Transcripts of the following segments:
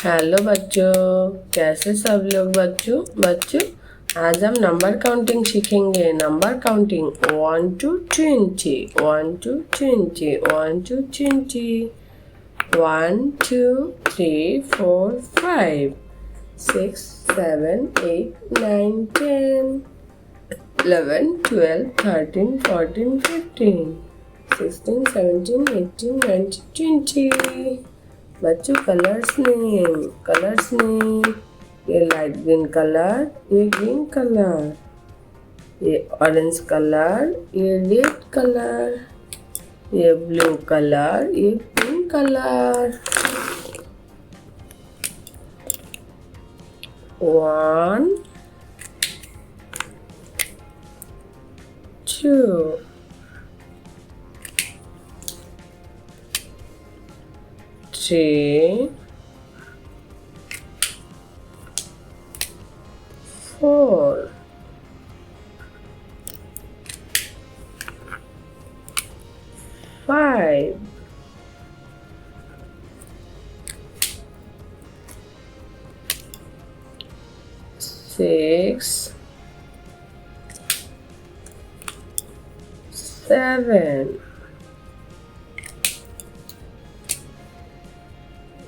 Hello बच्चों, कैसे सब लोग बच्चों आज हम नंबर काउंटिंग सीखेंगे। Number counting 1 to 20, 1 to 20, 1 to 20, 1 2 3 4 5 6 7 8 9 10 11 12 13 14 15 16 17 18 19 20। बच्चों कलर्स नेम, ये लाइट ग्रीन कलर, ये ग्रीन कलर, ये ऑरेंज कलर, ये रेड कलर, ये ब्लू कलर, ये पिंक कलर। 1 2 3 4 5 6 7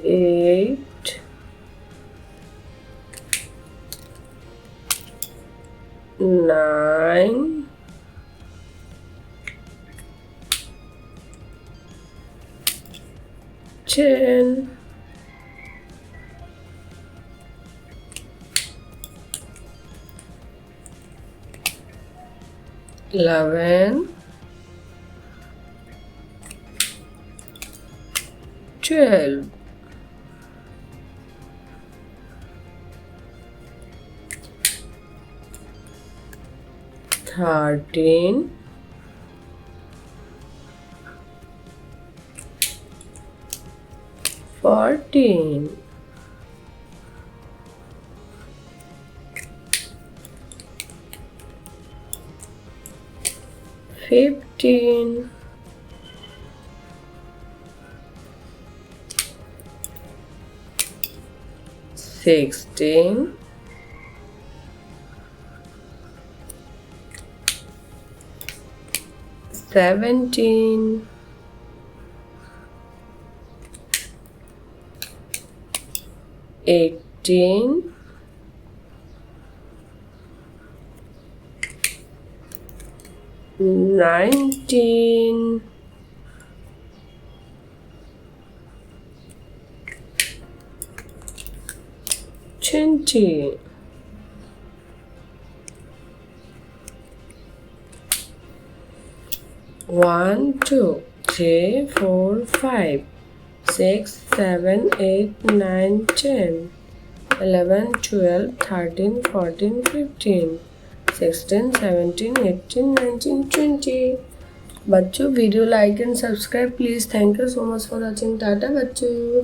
8 9 10 11 12 13 14 15 16 17 18 19 20 1 2 3 4 5 6 7 8 9 10 11 12 13 14 15 16 17 18 19 20। बच्चों video like and subscribe please. Thank you so much for watching. Tata बच्चों।